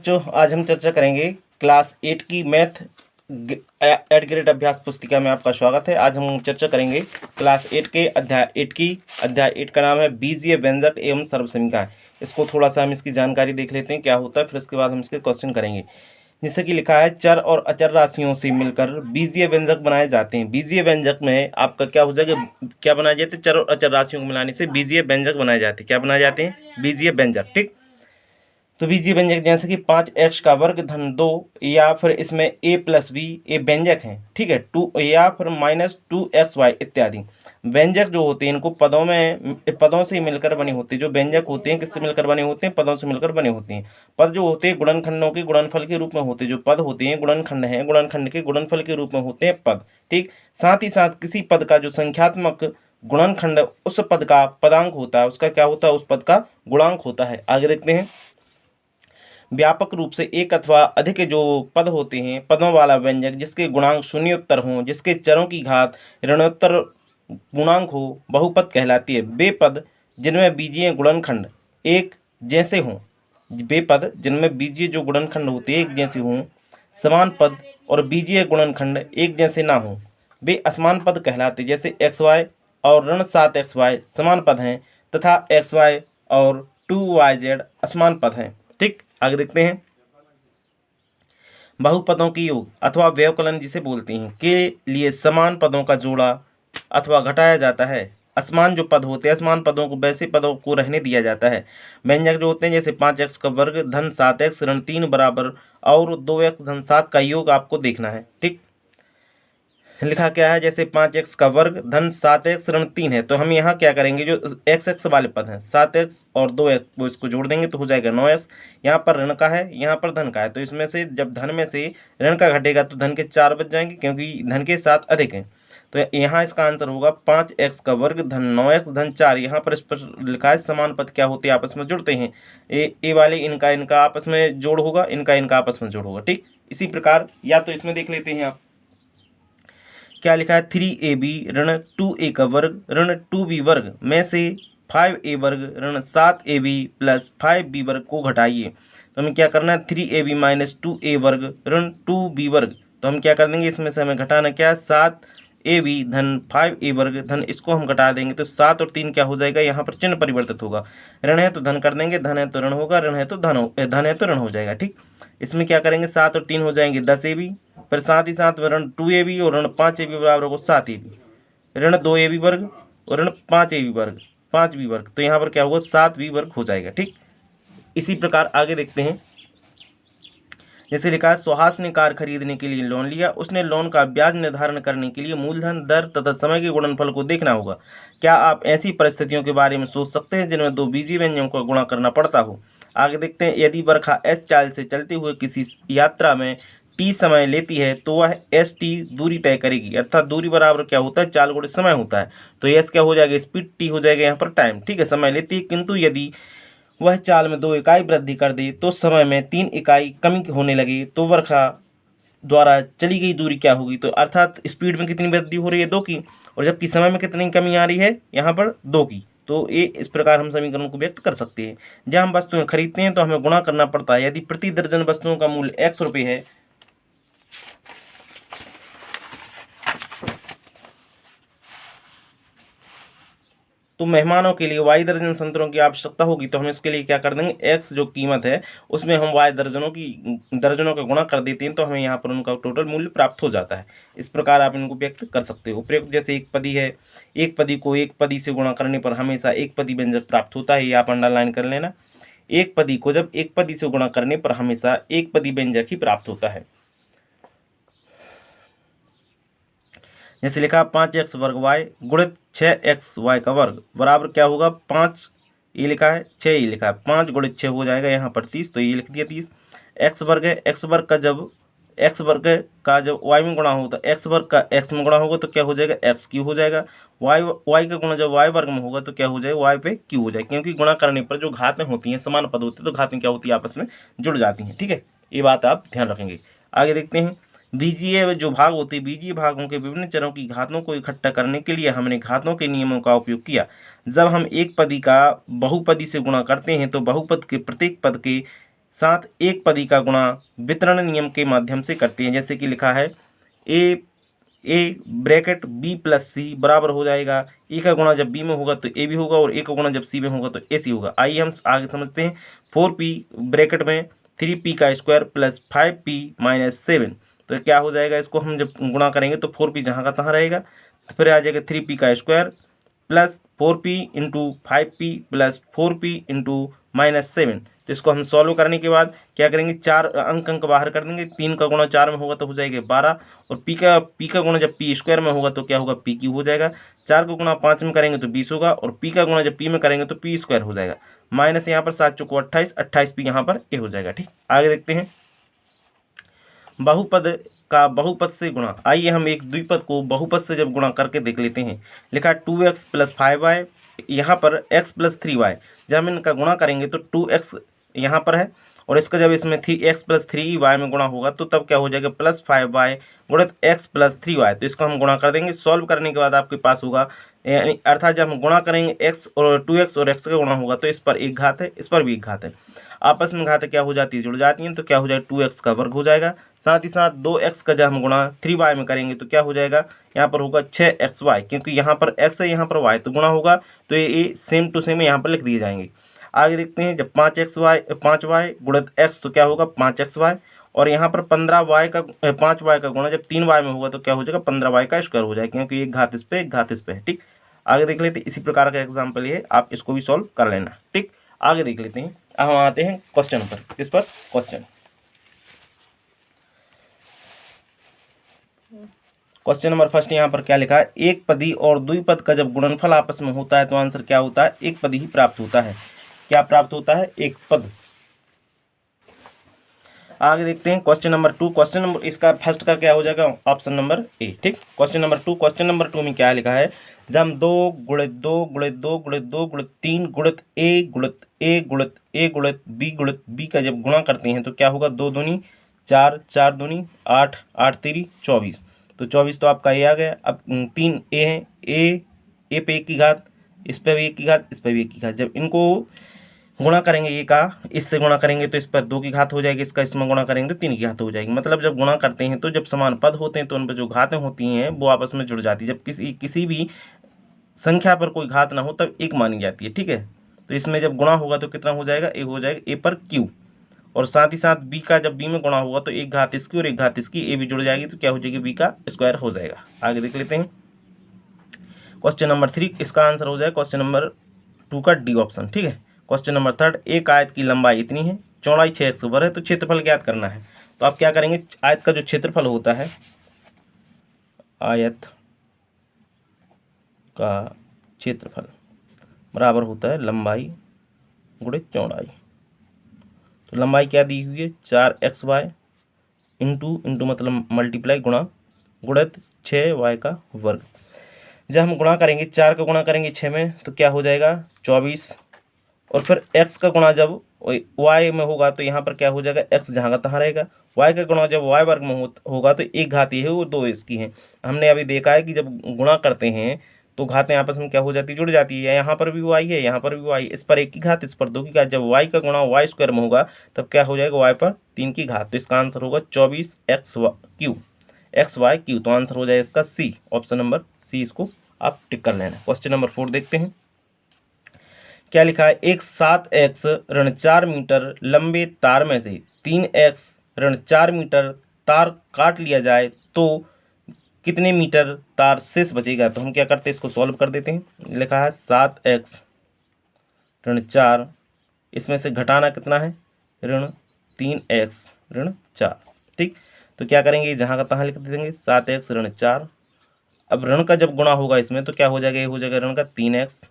बच्चों, आज हम चर्चा करेंगे क्लास 8 की मैथ एट ग्रेड अभ्यास पुस्तिका में आपका स्वागत है। आज हम चर्चा करेंगे क्लास 8 के अध्याय 8 का नाम है बीजीय व्यंजक एवं सर्व समीकरण। इसको थोड़ा सा हम इसकी जानकारी देख लेते हैं क्या होता है, फिर इसके बाद हम इसके क्वेश्चन करेंगे। जैसे कि लिखा है, चर और अचर राशियों से मिलकर बीजीय व्यंजक बनाए जाते हैं। बीजीय व्यंजक में आपका क्या हो जाएगा, क्या बनाए जाते हैं, चर और अचर राशियों को मिलाने से बीजीय व्यंजक बनाए जाते हैं। क्या बनाए जाते हैं? बीजीय व्यंजक। ठीक, तो बीजीय व्यंजक जैसे कि 5x का वर्ग धन 2, या फिर इसमें a प्लस बी, ये व्यंजक हैं। ठीक है, 2 या फिर -2xy इत्यादि व्यंजक जो होते हैं इनको पदों से मिलकर बने होते हैं। जो व्यंजक होते हैं किससे मिलकर बने होते हैं? पदों से मिलकर बने होते हैं। पद जो होते हैं गुणनखंडों के गुणनफल के रूप में होते हैं। जो पद होते हैं गुणनखंड हैं, गुणनखंड के गुणनफल के रूप में होते हैं पद। ठीक, साथ ही साथ किसी पद का जो संख्यात्मक गुणनखंड उस पद का पदांक होता है, उसका क्या होता है? उस पद का गुणांक होता है। आगे देखते हैं, व्यापक रूप से एक अथवा अधिक जो पद होते हैं, पदों वाला व्यंजक जिसके गुणांक शून्योत्तर हों, जिसके चरों की घात ऋणोत्तर गुणांक हो, बहुपद कहलाती है। वे पद जिनमें बीजीय गुणनखंड एक जैसे हों, वे पद जिनमें बीजीय जो गुणनखंड होते हैं एक जैसे हों, समान पद और बीजीय गुणनखंड एक जैसे ना हों, वे असमान पद कहलाते। जैसे xy और ऋण 7xy समान पद हैं तथा xy और 2yz असमान पद हैं। ठीक, आगे देखते हैं, बहुपदों की योग अथवा व्यवकलन जिसे बोलते हैं के लिए समान पदों का जोड़ा अथवा घटाया जाता है। असमान जो पद होते हैं, असमान पदों को वैसे पदों को रहने दिया जाता है। व्यंजक जो होते हैं जैसे 5x का वर्ग धन 7x ऋण 3 बराबर और 2x धन 7 का योग आपको देखना है। ठीक, लिखा क्या है, जैसे 5x का वर्ग धन 7x ऋण 3 है, तो हम यहाँ क्या करेंगे, जो x वाले पद हैं 7x और 2x वो इसको जोड़ देंगे तो हो जाएगा 9x। यहाँ पर ऋण का है, यहाँ पर धन का है, तो इसमें से जब धन में से ऋण का घटेगा तो धन के 4 बच जाएंगे क्योंकि धन के 7 अधिक हैं। तो यहाँ इसका आंसर होगा 5x का वर्ग धन 9x धन 4। यहाँ पर इस पर लिखा है समान पद क्या होते हैं, आपस में जुड़ते हैं। ए वाले इनका आपस में जोड़ होगा, इनका आपस में जोड़ होगा। ठीक, इसी प्रकार या तो इसमें देख लेते हैं आप, क्या लिखा है, 3ab ऋण 2a का वर्ग ऋण 2b वर्ग में से 5a वर्ग ऋण 7ab प्लस 5b वर्ग को घटाइए। तो हमें क्या करना है, 3ab माइनस 2a वर्ग ऋण 2b वर्ग, तो हम क्या कर देंगे, इसमें से हमें घटाना क्या है, 7ab धन 5a वर्ग धन इसको हम घटा देंगे तो 7 और 3 क्या हो जाएगा, यहाँ पर चिन्ह परिवर्तित होगा। ऋण है तो धन कर देंगे, धन है तो ऋण होगा, ऋण है तो धन है तो ऋण हो जाएगा। ठीक, इसमें क्या करेंगे, 7 और 3 हो जाएंगे 10ab, फिर साथ ही साथ ऋण 2ab और ऋण 5ab बराबर होगा 7ab, ऋण 2ab वर्ग और ऋण 5ab वर्ग 5b वर्ग, तो यहाँ पर क्या होगा 7b वर्ग हो जाएगा। ठीक, इसी प्रकार आगे देखते हैं, जैसे लिखा है, सुहास ने कार खरीदने के लिए लोन लिया। उसने लोन का ब्याज निर्धारण करने के लिए मूलधन दर तथा समय के गुणनफल को देखना होगा। क्या आप ऐसी परिस्थितियों के बारे में सोच सकते हैं जिनमें दो बीजीय व्यंजकों का गुणा करना पड़ता हो? आगे देखते हैं, यदि वर्षा s चाल से चलते हुए किसी यात्रा में t समय लेती है तो वह st दूरी तय करेगी, अर्थात दूरी बराबर क्या होता है, चाल गुणे समय होता है। तो s क्या हो जाएगा, स्पीड, t हो जाएगा यहाँ पर टाइम। ठीक है, समय लेती है, किंतु यदि वह चाल में 2 इकाई वृद्धि कर दे तो समय में 3 इकाई कमी होने लगी तो वर्षा द्वारा चली गई दूरी क्या होगी, तो अर्थात स्पीड में कितनी वृद्धि हो रही है, 2 की, और जबकि समय में कितनी कमी आ रही है, यहाँ पर 2 की। तो ये इस प्रकार हम समीकरण को व्यक्त कर सकते हैं। जब हम वस्तुएं खरीदते हैं तो हमें गुणा करना पड़ता है। यदि प्रति दर्जन वस्तुओं का मूल्य x रुपये है तो मेहमानों के लिए y दर्जन संतरों की आवश्यकता होगी, तो हम इसके लिए क्या कर देंगे, x जो कीमत है उसमें हम y दर्जनों का गुणा कर देते हैं तो हमें यहाँ पर उनका टोटल मूल्य प्राप्त हो जाता है। इस प्रकार आप इनको व्यक्त कर सकते हो। उपयुक्त जैसे एक पदी है, एक पदी को एक पदी से गुणा करने पर हमेशा एक पदी व्यंजक प्राप्त होता है, ये आप अंडरलाइन कर लेना। एक पदी को जब एक पदी से गुणा करने पर हमेशा एक पदी व्यंजक ही प्राप्त होता है। जैसे लिखा 5x वर्ग y गुणित 6xy का वर्ग बराबर क्या होगा, 5 ये लिखा है, 6 ये लिखा है, 5 गुणित 6 हो जाएगा यहाँ पर 30, तो ये लिख दिया 30। x वर्ग है, x वर्ग का जब y में गुणा होगा तो x वर्ग का x में गुणा होगा तो क्या हो जाएगा, x क्यू हो जाएगा। y का गुणा जब y वर्ग में होगा तो क्या हो जाएगा, y पे क्यू हो जाएगा, क्योंकि गुणा करने पर जो घातें होती हैं समान पद होते हैं तो घातें क्या होती है, आपस में जुड़ जाती हैं। ठीक है, ये बात आप ध्यान रखेंगे। आगे देखते हैं, बीजीय जो भाग होते हैं, बीजीय भागों के विभिन्न चरों की घातों को इकट्ठा करने के लिए हमने घातों के नियमों का उपयोग किया। जब हम एक पदी का बहुपदी से गुणा करते हैं तो बहुपद के प्रत्येक पद के साथ एक पदी का गुणा वितरण नियम के माध्यम से करते हैं। जैसे कि लिखा है ए ब्रैकेट बी प्लस सी बराबर हो जाएगा, ए का गुणा जब बी में होगा तो ए भी होगा और ए का गुणा जब सी में होगा तो ए सी होगा। आइए हम आगे समझते हैं। 4p ब्रैकेट में 3p का स्क्वायर प्लस 5p माइनस 7, तो क्या हो जाएगा, इसको हम जब गुणा करेंगे तो 4p जहाँ का तहाँ रहेगा, तो फिर आ जाएगा 3p का square plus 4p into 5p plus 4p into minus 7। तो इसको हम सॉल्व करने के बाद क्या करेंगे, चार अंक बाहर कर देंगे। 3 का गुणा 4 में होगा तो हो जाएगा 12, और p का गुणा जब p स्क्वायर में होगा तो क्या होगा, p क्यूब हो जाएगा। 4 का गुणा 5 में करेंगे तो 20 होगा, और p का गुणा जब p में करेंगे तो p स्क्वायर हो जाएगा। माइनस यहाँ पर 7 चौको 28, 28p यहाँ पर a हो जाएगा। ठीक, आगे देखते हैं। बहुपद का बहुपद से गुणा। आइए हम एक द्विपद को बहुपद से जब गुणा करके देख लेते हैं। लिखा 2x प्लस 5y, यहाँ पर x प्लस 3y। जब हम इनका गुणा करेंगे तो 2x यहाँ पर है, और इसका जब इसमें x प्लस 3y में गुणा होगा तो तब क्या हो जाएगा, प्लस 5y गुणित x प्लस 3y। तो इसको हम गुणा कर देंगे। सॉल्व करने के बाद आपके पास होगा, यानी अर्थात जब हम गुणा करेंगे x और 2x और x का गुणा होगा तो इस पर एक घात है, इस पर भी एक घात है, आपस में घात क्या हो जाती है, जुड़ जाती हैं। तो क्या हो जाएगा, 2x का वर्ग हो जाएगा। साथ ही साथ 2x का जब हम गुणा 3y में करेंगे तो क्या हो जाएगा, यहाँ पर होगा 6xy, क्योंकि यहाँ पर x है यहाँ पर y, तो गुणा होगा तो ये सेम टू सेम यहाँ पर लिख दिए जाएंगे। आगे देखते हैं। जब 5y गुणित x तो क्या होगा 5xy, और यहाँ पर 5y का गुणा जब 3y में होगा तो क्या हो जाएगा 15y का स्क्वायर हो जाएगा, क्योंकि एक घात इस पे एक घात इस पे है। ठीक, आगे देख लेते हैं। इसी प्रकार का एग्जाम्पल ये आप इसको भी सॉल्व कर लेना। ठीक, आगे देख लेते हैं। अब हम आते हैं क्वेश्चन पर। किस पर, क्वेश्चन नंबर फर्स्ट। यहाँ पर क्या लिखा है, एक पदी और द्विपद का जब गुणनफल आपस में होता है तो आंसर क्या होता है, एक पदी ही प्राप्त होता है। क्या प्राप्त होता है, एक पद। आगे देखते हैं क्वेश्चन नंबर 2। क्वेश्चन नंबर इसका फर्स्ट का क्या हो जाएगा, ऑप्शन नंबर ए। ठीक, क्वेश्चन नंबर 2। क्वेश्चन नंबर 2 में क्या लिखा है, जब हम 2 गुणित 2 गुणित 2 गुणित 2 गुणित 3 गुणित a गुणित a गुणित a गुणित b गुणित b का जब गुणा करते हैं तो क्या होगा, 2 दूनी 4, 4 दूनी 8, 8 तीरी 24। तो 24 तो आपका a आ गया। अब 3 a है, a पे 1 की घात, इस पर भी 1 की घात, इस पर भी 1 की घात। जब इनको गुणा करेंगे, ये का इससे गुणा करेंगे तो इस पर 2 की घात हो जाएगी, इसका इसमें गुणा करेंगे तो 3 की घात हो जाएगी। मतलब जब गुणा करते हैं तो जब समान पद होते हैं तो उन पर जो घातें होती हैं वो आपस में जुड़ जाती है। जब किसी भी संख्या पर कोई घात ना हो तब 1 मानी जाती है। ठीक है, तो इसमें जब गुणा होगा तो कितना हो जाएगा, ए हो जाएगा ए पर क्यू, और साथ ही साथ बी का जब बी में गुणा होगा तो एक घात इसकी और एक घात इसकी, ए भी जुड़ जाएगी तो क्या हो जाएगी, बी का स्क्वायर हो जाएगा। आगे देख लेते हैं क्वेश्चन नंबर 3। इसका आंसर हो जाएगा क्वेश्चन नंबर 2 का डी ऑप्शन। ठीक है, क्वेश्चन नंबर 3। एक आयत की लंबाई इतनी है, चौड़ाई 6x वर्ग है, तो क्षेत्रफल ज्ञात करना है। तो आप क्या करेंगे, आयत का जो क्षेत्रफल होता है, आयत का क्षेत्रफल बराबर होता है लंबाई गुणित चौड़ाई। तो लंबाई क्या दी हुई है, 4xy इंटू मतलब मल्टीप्लाई गुणा गुणित 6y का वर्ग। जब हम गुणा करेंगे, 4 का गुणा करेंगे 6 में तो क्या हो जाएगा 24, और फिर x का गुणा जब y में होगा तो यहाँ पर क्या हो जाएगा, x जहाँ का तहाँ रहेगा। y का गुणा जब y वर्ग में होगा तो एक घात ये है और 2 इसकी हैं। हमने अभी देखा है कि जब गुणा करते हैं तो घातें आपस में क्या हो जाती है, जुड़ जाती है। यहाँ पर भी y है, यहाँ पर भी y, इस पर 1 की घात, इस पर 2 की घात। जब y का गुणा y स्क्वायर में होगा तब क्या हो जाएगा, y पर 3 की घात। तो इसका आंसर होगा 24xy क्यू। तो आंसर हो जाएगा इसका सी, ऑप्शन नंबर सी। इसको आप टिक कर लेना। क्वेश्चन नंबर 4 देखते हैं। क्या लिखा है, एक 7x ऋण 4 मीटर लंबे तार में से 3x ऋण 4 मीटर तार काट लिया जाए तो कितने मीटर तार शेष बचेगा। तो हम क्या करते हैं, इसको सॉल्व कर देते हैं। लिखा है 7x ऋण 4, इसमें से घटाना कितना है, ऋण 3x ऋण 4। ठीक, तो क्या करेंगे, जहाँ का तहाँ लिख देंगे 7x ऋण 4। अब ऋण का जब गुणा होगा इसमें तो क्या हो जाएगा, ये हो जाएगा ऋण का 3x,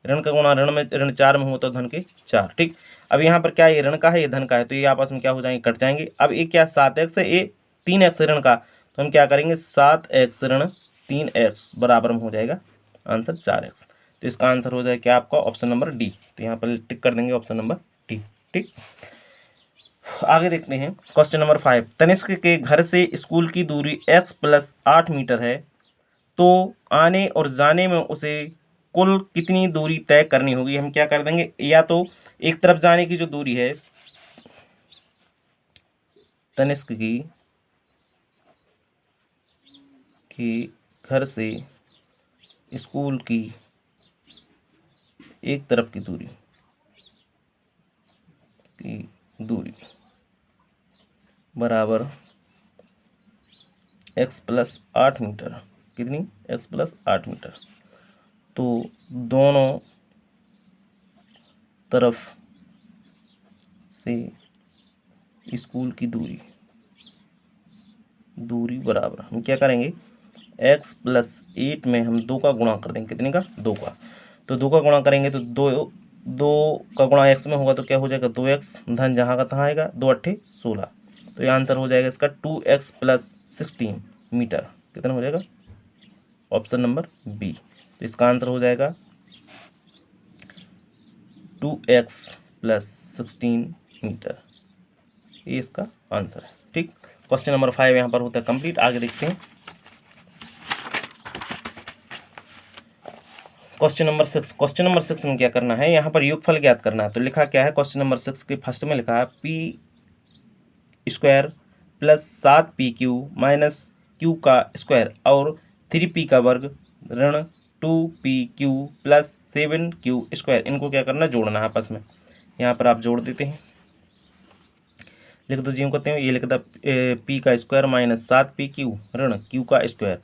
ऋण का गुणा ऋण में ऋण 4 में हो तो धन के 4। ठीक, अब यहाँ पर क्या है, ये ऋण का है, ये धन का है, तो ये आपस में क्या हो जाएंगे, कट जाएंगे। अब ये क्या 7x है, ये 3x ऋण का, तो हम क्या करेंगे 7x ऋण 3x बराबर में हो जाएगा आंसर 4x। तो इसका आंसर हो जाएगा क्या आपका, ऑप्शन नंबर डी। तो यहाँ पर टिक कर देंगे ऑप्शन नंबर डी। ठीक, आगे देखते हैं क्वेश्चन नंबर 5। तनिष्क के घर से स्कूल की दूरी x + 8 मीटर है, तो आने और जाने में उसे कुल कितनी दूरी तय करनी होगी। हम क्या कर देंगे, या तो एक तरफ जाने की जो दूरी है तनिष्क की घर से स्कूल की एक तरफ की दूरी बराबर x प्लस 8 मीटर। कितनी? x plus 8 metre. तो दोनों तरफ से स्कूल की दूरी बराबर, हम क्या करेंगे, x प्लस 8 में हम 2 का गुणा कर देंगे। कितने का? 2 का। तो 2 का गुणा करेंगे तो 2 का गुणा x में होगा तो क्या हो जाएगा, 2x, धन जहाँ का तहाँ आएगा, 2 अट्ठे 16। तो ये आंसर हो जाएगा इसका 2x प्लस 16 मीटर। कितना हो जाएगा? Option number B. तो इसका आंसर हो जाएगा 2x प्लस 16 मीटर। ये इसका आंसर है। ठीक, क्वेश्चन नंबर 5 यहाँ पर होता है कंप्लीट। आगे देखते हैं क्वेश्चन नंबर 6। क्वेश्चन नंबर 6 में क्या करना है, यहाँ पर योगफल ज्ञात करना है। तो लिखा क्या है क्वेश्चन नंबर 6 के फर्स्ट में लिखा है p² plus 7pq minus q का स्क्वायर और 3p का वर्ग ऋण 2pq प्लस 7q स्क्वायर, इनको क्या करना है, जोड़ना है आपस में। यहाँ पर आप जोड़ देते हैं, लिख दो, जी कहते हैं ये लिख दो p का स्क्वायर माइनस 7pq ऋण q का स्क्वायर,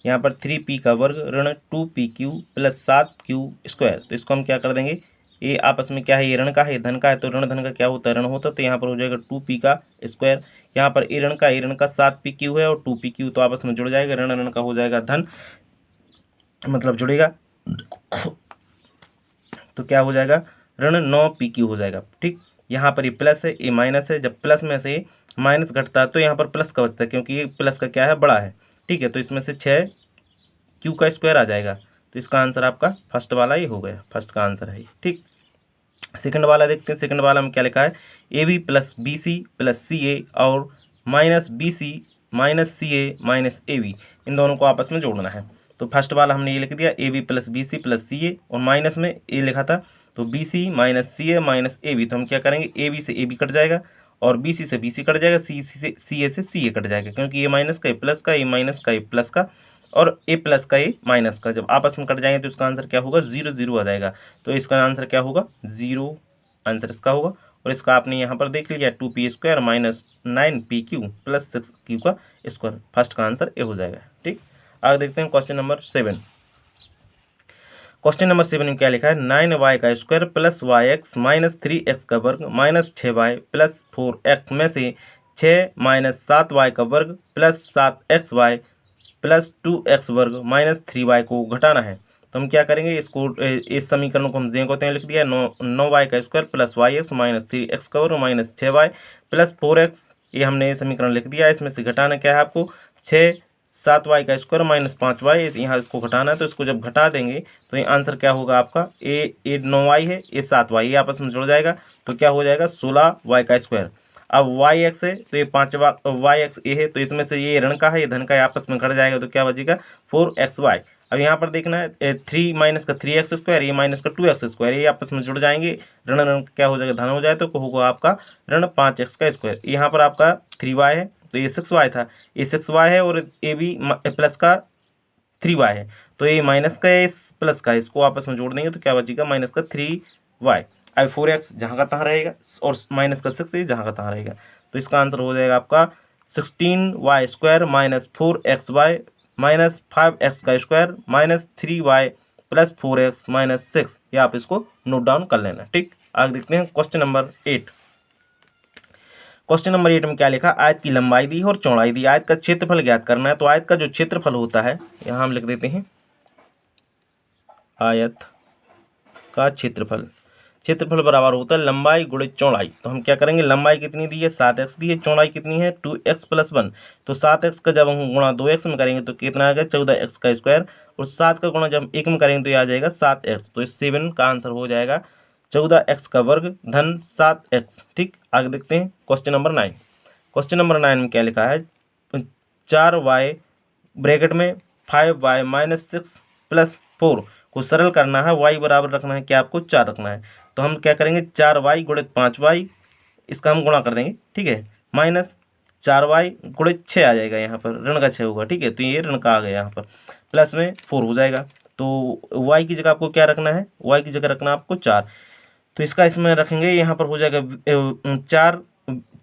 यहाँ पर 3p का वर्ग ऋण 2pq प्लस 7q स्क्वायर। तो इसको हम क्या कर देंगे, ये आपस में क्या है, ये ऋण का है, धन का है, तो ऋण धन का क्या होता है, ऋण होता है। तो यहाँ पर हो जाएगा 2p का स्क्वायर, यहाँ पर ये ऋण का 7pq है और 2pq, तो आपस में जुड़ जाएगा, ऋण ऋण का हो जाएगा धन, मतलब जुड़ेगा, तो क्या हो जाएगा, ऋण 9pq हो जाएगा। ठीक, यहाँ पर ये प्लस है, ये माइनस है, जब प्लस में से माइनस घटता है तो यहाँ पर प्लस का बचता है, क्योंकि ये प्लस का क्या है, बड़ा है। ठीक है, तो इसमें से 6q का स्क्वायर आ जाएगा। तो इसका आंसर आपका फर्स्ट वाला ही हो गया, फर्स्ट का आंसर है। ठीक, सेकंड वाला देखते हैं। सेकंड वाला में क्या लिखा है, AB plus BC plus CA और minus BC minus CA minus AB, इन दोनों को आपस में जोड़ना है। तो फर्स्ट वाला हमने ये लिख दिया, AB plus BC plus CA और माइनस में ए लिखा था, तो BC minus CA minus AB। तो हम क्या करेंगे, AB से AB कट जाएगा और BC से BC कट जाएगा, CA से CA कट जाएगा, क्योंकि ये माइनस का ये प्लस का, ये माइनस का ये प्लस का और ए प्लस का ये माइनस का, जब आपस में कट जाएंगे तो इसका आंसर क्या होगा, 0 0 आ जाएगा। तो इसका आंसर क्या होगा, 0 आंसर इसका होगा। और इसका आपने यहाँ पर देख लिया 2p square minus 9pq plus 6q का स्क्वायर, फर्स्ट का आंसर ये हो जाएगा। ठीक, आगे देखते हैं क्वेश्चन नंबर 7। क्वेश्चन नंबर 7 में क्या लिखा है, 9y का square plus yx minus 3x का वर्ग माइनस 6y प्लस 4x में से 6 माइनस 7y का वर्ग प्लस 7xy प्लस 2x वर्ग माइनस 3y को घटाना है। तो हम क्या करेंगे, इसको इस समीकरण को हम जे कहते हैं, लिख दिया 9y का square plus yx minus 3x का वर्ग माइनस 6y प्लस 4x, ये हमने समीकरण लिख दिया। इसमें से घटाना क्या है आपको, 6 7y का स्क्वायर माइनस 5y, यहाँ इसको घटाना है। तो इसको जब घटा देंगे तो ये आंसर क्या होगा आपका, ये 9y है, ये 7y, ये आपस में जुड़ जाएगा, तो क्या हो जाएगा 16y का स्क्वायर। अब yx है तो ये 5 yx ये है, तो इसमें से ये ऋण का है, ये धन का है, आपस में घट जाएगा, तो क्या बचेगा 4xy। अब यहाँ पर देखना है 3 माइनस का 3x स्क्वायर, ये माइनस का 2x स्क्वायर, ये आपस में जुड़ जाएंगे, ऋण ऋण क्या हो जाएगा, धन हो जाए, तो होगा आपका ऋण 5x का स्क्वायर। यहाँ पर आपका 3y है तो ये 6y था, ये 6y है और ये भी प्लस का 3y है, तो ये माइनस का है प्लस का, इसको आपस में जोड़ देंगे तो क्या बचेगा, माइनस का 3y। अब 4x जहाँ का तहाँ रहेगा और माइनस का 6 जहाँ का तहाँ रहेगा, तो इसका आंसर हो जाएगा आपका 16y square minus 4xy minus 5x का square minus 3y plus 4x minus 6। ये आप इसको नोट डाउन कर लेना। ठीक, आगे देखते हैं क्वेश्चन नंबर 8। क्वेश्चन नंबर 8 में क्या लिखा, आयत की लंबाई दी और चौड़ाई दी, आयत का क्षेत्रफल ज्ञात करना है। तो आयत का जो क्षेत्रफल होता है, यहाँ हम लिख देते हैं आयत का क्षेत्रफल, क्षेत्रफल बराबर होता है लंबाई गुणित चौड़ाई। तो हम क्या करेंगे, लंबाई कितनी दी है 7x दी है, चौड़ाई कितनी है 2x प्लस 1, तो 7x का जब हम गुणा 2x में करेंगे तो कितना आ गया 14x का स्क्वायर, और 7 का गुणा जब 1 में करेंगे तो ये आ जाएगा 7x, तो इस 7 का आंसर हो जाएगा 14x का वर्ग धन 7x। ठीक, आगे देखते हैं क्वेश्चन नंबर 9। क्वेश्चन नंबर 9 में क्या लिखा है, 4y ब्रैकेट में 5y माइनस 6 प्लस 4 को सरल करना है, y बराबर रखना है, क्या आपको 4 रखना है। तो हम क्या करेंगे 4y गुणित 5y, इसका हम गुणा कर देंगे, ठीक है, माइनस 4y गुणित 6 आ जाएगा, यहाँ पर ऋण का 6 होगा, ठीक है। तो ये ऋण का आ गया यहाँ पर, प्लस में 4 हो जाएगा। तो y की जगह आपको क्या रखना है, y की जगह रखना है आपको 4। तो इसका इसमें रखेंगे, यहाँ पर हो जाएगा 4,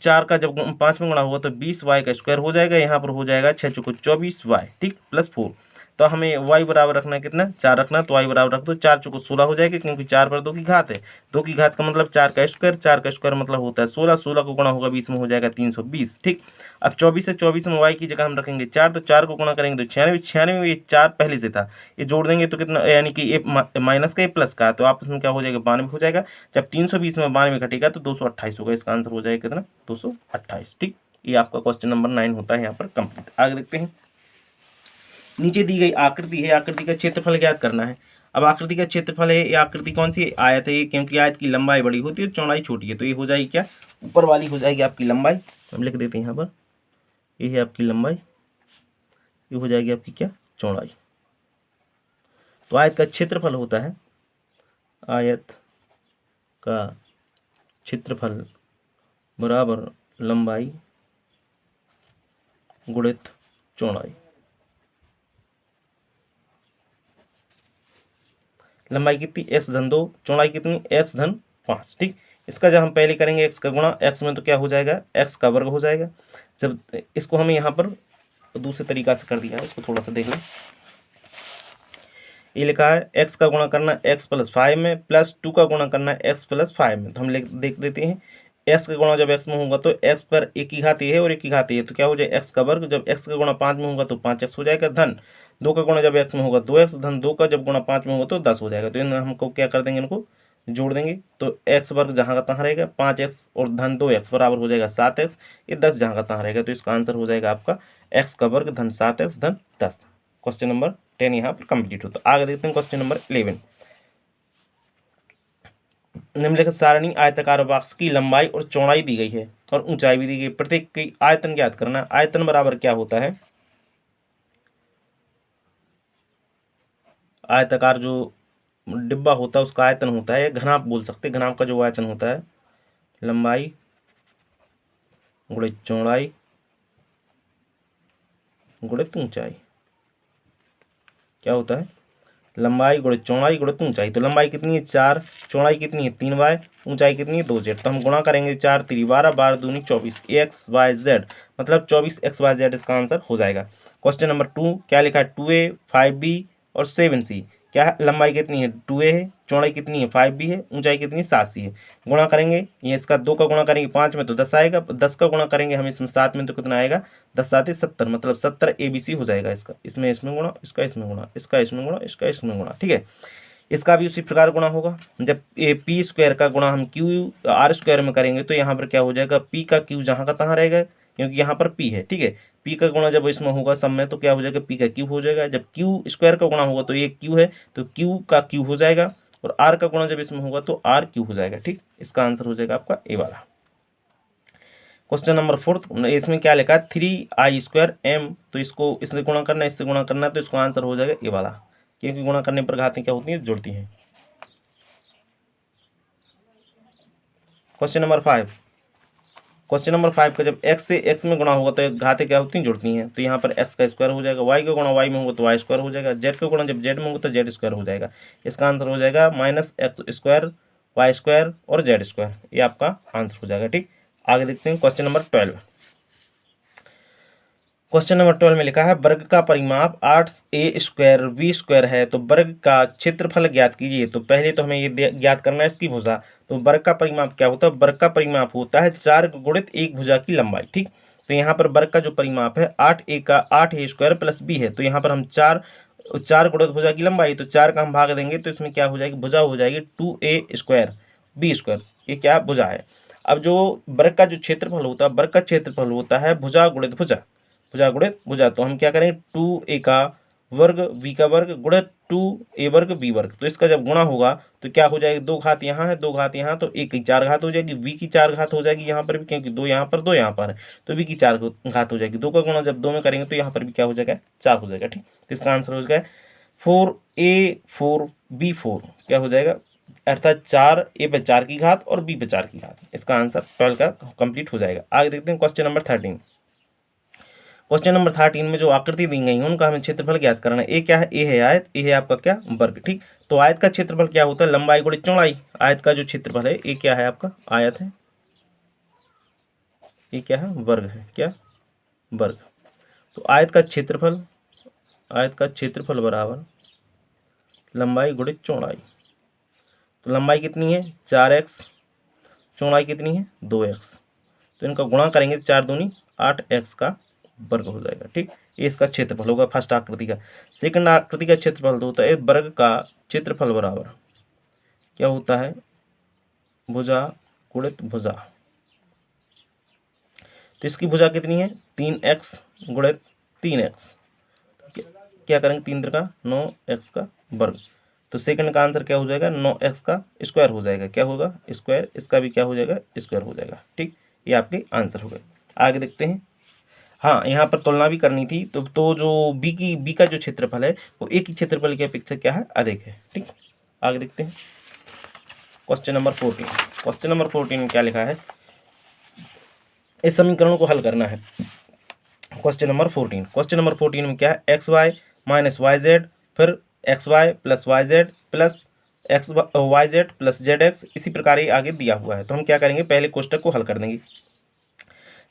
4 का जब 5 में गुणा होगा तो 20y का स्क्वायर हो जाएगा, यहाँ पर हो जाएगा 6 चौको 24y, ठीक, प्लस 4। तो हमें y बराबर रखना है कितना, 4 रखना है, तो y बराबर रख दो 4 चौको 16 हो जाएगा, क्योंकि 4 पर 2 की घात है, 2 की घात का मतलब 4 का स्क्वायर, 4 का स्क्वायर मतलब होता है 16, 16 को गुणा होगा 20 में हो जाएगा 320, ठीक। अब 24 से 24 में y की जगह हम रखेंगे 4, तो 4 को गुणा करेंगे तो 96, 96 में ये 4 पहले से था, ये जोड़ देंगे तो कितना, यानी कि ये माइनस का ये प्लस का, तो आपस में क्या हो जाएगा 92 हो जाएगा। जब 320 में 92 घटेगा तो 228 होगा, इसका आंसर हो जाएगा कितना, 228, ठीक। ये आपका क्वेश्चन नंबर 9 होता है यहाँ पर कंप्लीट। आगे देखते हैं, नीचे दी गई आकृति है, आकृति का क्षेत्रफल ज्ञात करना है। अब आकृति का क्षेत्रफल है, ये आकृति कौन सी है, आयत है ये, क्योंकि आयत की लंबाई बड़ी होती है चौड़ाई छोटी है, तो ये हो जाएगी क्या, ऊपर वाली हो जाएगी आपकी लंबाई, हम लिख देते हैं यहाँ पर, ये है आपकी लंबाई, ये हो जाएगी आपकी क्या, चौड़ाई। तो आयत का क्षेत्रफल होता है, आयत का क्षेत्रफल बराबर लंबाई गुणित चौड़ाई। लंबाई कितनी, x धन 2, चौड़ाई कितनी, x धन 5, ठीक। इसका जब हम पहले करेंगे x का गुणा, x में तो क्या हो जाएगा, x का वर्ग हो जाएगा। जब इसको हमें यहाँ पर दूसरे तरीका से कर दिया है, इसको थोड़ा सा देख लें। ये लिखा है x का गुणा करना x प्लस 5 में, प्लस 2 का गुणा करना x प्लस 5 में, तो हम देख देते हैं x का गुणा जब x में होगा तो x पर एक की घात ये है और एक की घात ये है, तो क्या हो जाए x का वर्ग, जब x का गुणा 5 में होगा तो 5x हो जाएगा, धन 2 का गुणा जब x में होगा 2x, धन 2 का जब गुणा 5 में होगा तो 10 हो जाएगा। तो इन हमको क्या कर देंगे, इनको जोड़ देंगे, तो x वर्ग जहाँ का तहाँ रहेगा 5x और धन 2x बराबर हो जाएगा 7x, ये 10 जहाँ का तहाँ रहेगा, तो इसका आंसर हो जाएगा आपका x का वर्ग धन 7x धन 10। क्वेश्चन नंबर 10 यहाँ पर कंप्लीट होता है। आगे देखते हैं क्वेश्चन नंबर 11। निम्नलिखित सारणी आयताकार बॉक्स की लंबाई और चौड़ाई दी गई है और ऊंचाई भी दी गई, प्रत्येक की आयतन ज्ञात करना है। आयतन बराबर क्या होता है, आयताकार जो डिब्बा होता है उसका आयतन होता है, घनाप बोल सकते हैं, घनाप का जो आयतन होता है लंबाई गुणित चौड़ाई गुणित ऊंचाई, क्या होता है, लंबाई गुणित चौड़ाई गुणित ऊंचाई। तो लंबाई कितनी है 4, चौड़ाई कितनी है 3y, ऊंचाई कितनी है 2z, तो हम गुणा करेंगे 4 3 12, 12 दूनी 24, xyz मतलब 24xyz इसका आंसर हो जाएगा। क्वेश्चन नंबर 2 क्या लिखा है, 2a 5b और 7c, क्या है, लंबाई कितनी है 2a है, चौड़ाई कितनी है 5b है, ऊंचाई कितनी है 7c है। गुणा करेंगे, ये इसका 2 का गुणा करेंगे 5 में तो 10 आएगा, 10 का गुणा करेंगे हम इसमें 7 में तो कितना आएगा, 10 7 70, मतलब 70 abc हो जाएगा इसका, इसमें इसमें गुणा, इसका इसमें गुणा, इसका इसमें गुणा, इसका इसमें गुणा, ठीक है। इसका भी उसी प्रकार गुणा होगा, जब ए पी स्क्वायर का गुणा हम क्यू आर स्क्वायर में करेंगे तो यहाँ पर क्या हो जाएगा, पी का क्यू जहाँ का तहाँ रहेगा, क्योंकि यहाँ पर पी है, ठीक है। पी का गुणा जब इसमें होगा सब में तो क्या हो जाएगा, पी का क्यू हो जाएगा। जब क्यू स्क्वायर का गुणा होगा तो ये क्यू है तो क्यू का क्यू हो जाएगा, और आर का गुणा जब इसमें होगा तो आर क्यू हो जाएगा, ठीक। इसका आंसर हो जाएगा आपका ए वाला। क्वेश्चन नंबर 4, इसमें क्या लिखा है 3i² m, तो इसको इससे गुणा करना है, इससे गुणा करना है, तो इसका आंसर हो जाएगा ए वाला, क्योंकि गुणा करने पर घातें क्या होती हैं, जुड़ती हैं। क्वेश्चन नंबर 5, क्वेश्चन नंबर 5 का जब x से x में गुणा होगा तो घातें क्या होती हैं, जुड़ती हैं, तो यहाँ पर x का स्क्वायर हो जाएगा, y का गुणा y में होगा तो y स्क्वायर हो जाएगा, z का गुणा जब z में होगा तो z स्क्वायर हो जाएगा। इसका आंसर हो जाएगा -x² y² और z², ये आपका आंसर हो जाएगा, ठीक। आगे देखते हैं क्वेश्चन नंबर 12। क्वेश्चन नंबर 12 में लिखा है वर्ग का परिमाप 8a² b² है, तो वर्ग का क्षेत्रफल ज्ञात कीजिए। तो पहले तो हमें ये ज्ञात करना है इसकी भुजा, तो वर्ग का परिमाप क्या होता है, वर्ग का परिमाप होता है 4 गुणित 1 भुजा की लंबाई, ठीक। तो यहाँ पर वर्ग का जो परिमाप है 8a² प्लस b है, तो यहाँ पर हम 4 गुणित भुजा की लंबाई, तो 4 का हम भाग देंगे तो इसमें क्या हो जाएगी, भुजा हो जाएगी 2a² b², ये क्या भुजा है। अब जो वर्ग का जो क्षेत्रफल होता है, वर्ग का क्षेत्रफल होता है भुजा गुणित भुजा, भुजा गुणित भुजा, तो हम क्या करेंगे 2a का वर्ग b का वर्ग गुणित 2a वर्ग b वर्ग, तो इसका जब गुणा होगा तो क्या हो जाएगी, 2 घात यहाँ है 2 घात यहाँ, तो a की 4 घात हो जाएगी, b की 4 घात हो जाएगी यहाँ पर भी, क्योंकि 2 यहाँ पर 2 यहाँ पर है, तो b की 4 घात हो जाएगी। 2 का गुणा जब 2 में करेंगे तो यहाँ पर भी क्या हो जाएगा, 4 हो जाएगा, ठीक। तो इसका आंसर हो जाएगा 4a4b4, क्या हो जाएगा, अर्थात 4a पे 4 की घात और b पे 4 की घात। इसका आंसर 12 का कंप्लीट हो जाएगा। आगे देखते हैं क्वेश्चन नंबर 13। क्वेश्चन नंबर 13 में जो आकृति दी गई है उनका हमें क्षेत्रफल ज्ञात करना है। ए क्या है? ए है आयत, ए है आपका क्या? वर्ग। ठीक, तो आयत का क्षेत्रफल क्या होता है? लंबाई गुणित चौड़ाई। आयत का जो क्षेत्रफल है ए क्या है आपका? आयत है, ये क्या है? वर्ग है। क्या? वर्ग। तो आयत का क्षेत्रफल, आयत का क्षेत्रफल बराबर लंबाई गुणित चौड़ाई। तो लंबाई कितनी है? 4x, चौड़ाई कितनी है? 2x। तो इनका गुणा करेंगे 4 दूनी 8x का वर्ग हो जाएगा। ठीक, ये इसका क्षेत्रफल होगा फर्स्ट आकृति का। सेकंड आकृति का क्षेत्रफल तो होता है वर्ग का क्षेत्रफल बराबर क्या होता है? भुजा गुणित भुजा। तो इसकी भुजा कितनी है? 3x गुणित 3x। क्या करेंगे? 3 का 9x का वर्ग। तो सेकंड का आंसर क्या हो जाएगा? 9x का स्क्वायर हो जाएगा। क्या होगा? स्क्वायर। इसका भी क्या हो जाएगा? स्क्वायर हो जाएगा। ठीक, ये आपके आंसर हो गए। आगे देखते हैं। हाँ, यहाँ पर तुलना भी करनी थी। तो जो बी का जो क्षेत्रफल है वो ए की क्षेत्रफल की अपेक्षा क्या है? अधिक है। ठीक, आगे देखते हैं। Question number 14। क्वेश्चन नंबर 14 में क्या लिखा है? इस समीकरण को हल करना है। Question number 14। क्वेश्चन नंबर 14 में क्या है? X y minus y z, फिर x y plus y z plus x y z plus z x, इसी प्रकार ये आगे दिया हुआ है। तो हम क्या करेंगे? पहले कोष्टक को हल कर देंगे।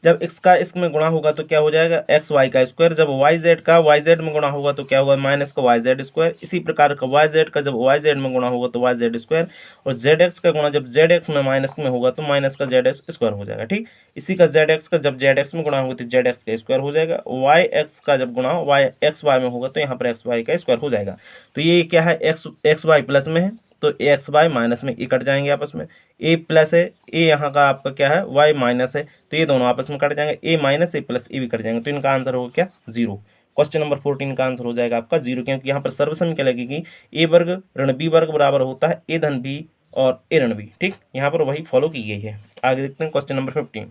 जब x का इसमें गुणा होगा तो क्या हो जाएगा? एक्स वाई का स्क्वायर। जब वाई जेड का वाई जेड में गुणा होगा तो क्या होगा? माइनस का वाई जेड स्क्वायर। इसी प्रकार का वाई जेड का जब वाई जेड में गुणा होगा तो वाई जेड स्क्वायर। और जेड एक्स का गुणा जब जेड एक्स में माइनस में होगा तो माइनस का जेड एक्स स्क्वायर हो जाएगा। ठीक, इसी का जेड एक्स का जब जेड एक्स में गुणा होगा तो जेड एक्स का स्क्वायर हो जाएगा। वाई एक्स का जब गुणा वाई एक्स वाई में होगा तो यहाँ पर एक्स वाई का स्क्वायर हो जाएगा। तो ये क्या है? एक्स वाई प्लस में है तो एक्स वाई माइनस में ये कट जाएंगे आपस में। ए प्लस है, ए यहाँ का आपका क्या है? वाई माइनस है, तो ये दोनों आपस में कट जाएंगे। ए माइनस ए प्लस ए भी कट जाएंगे। तो इनका आंसर होगा क्या? 0। क्वेश्चन नंबर 14 का आंसर हो जाएगा आपका 0, क्योंकि यहाँ पर सर्वसम क्या लगेगी? ए वर्ग ऋण बी वर्ग बराबर होता है ए धन बी और ए ऋण बी। ठीक, यहाँ पर वही फॉलो की गई है। आगे देखते हैं क्वेश्चन नंबर 15।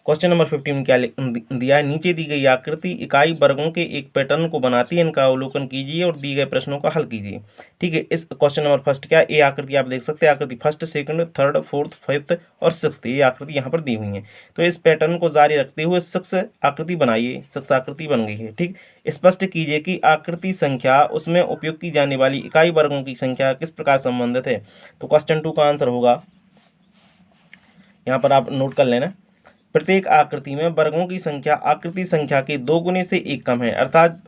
क्वेश्चन नंबर 15 में क्या दिया है? नीचे दी गई आकृति इकाई वर्गों के एक पैटर्न को बनाती है, इनका अवलोकन कीजिए और दिए गए प्रश्नों का हल कीजिए। ठीक है, इस क्वेश्चन नंबर फर्स्ट क्या? ये आकृति आप देख सकते हैं, आकृति first, second, third, fourth, fifth और सिक्स्थ, ये आकृति यहाँ पर दी हुई है। तो इस पैटर्न को जारी रखते हुए सिक्स आकृति बनाइए। सिक्स आकृति बन गई है। ठीक, स्पष्ट कीजिए कि आकृति संख्या उसमें उपयोग की जाने वाली इकाई वर्गों की संख्या किस प्रकार संबंधित है। तो क्वेश्चन 2 का आंसर होगा, यहाँ पर आप नोट कर लेना, प्रत्येक आकृति में वर्गों की संख्या आकृति संख्या के 2 गुने से 1 कम है। अर्थात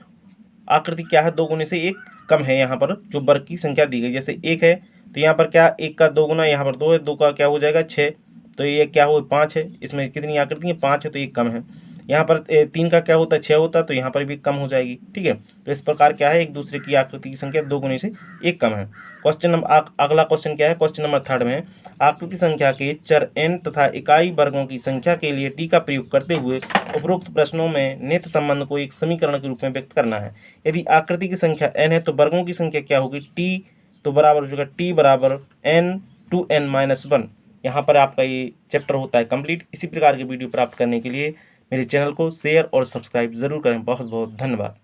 आकृति क्या है? 2 गुने से 1 कम है। यहाँ पर जो वर्ग की संख्या दी गई, जैसे 1 है तो यहाँ पर क्या? 1 का 2 गुना, यहाँ पर 2 है, 2 का क्या हो जाएगा? 6। तो ये क्या हो? 5 है। इसमें कितनी आकृति है? 5 है, तो 1 कम है। यहाँ पर 3 का क्या होता है? 6 होता है, तो यहाँ पर भी कम हो जाएगी। ठीक है, तो इस प्रकार क्या है? एक दूसरे की आकृति की संख्या 2 गुने से 1 कम है। क्वेश्चन नंबर अगला क्वेश्चन क्या है? क्वेश्चन नंबर 3 में आकृति संख्या के चर n तथा इकाई वर्गों की संख्या के लिए t का प्रयोग करते हुए उपरोक्त प्रश्नों में निहित संबंध को एक समीकरण के रूप में व्यक्त करना है। यदि आकृति की संख्या n है तो वर्गों की संख्या क्या होगी? t, तो बराबर हो जाएगा t बराबर n 2n-1। यहाँ पर आपका ये चैप्टर होता है कंप्लीट। इसी प्रकार के वीडियो प्राप्त करने के लिए मेरे चैनल को शेयर और सब्सक्राइब जरूर करें। बहुत बहुत धन्यवाद।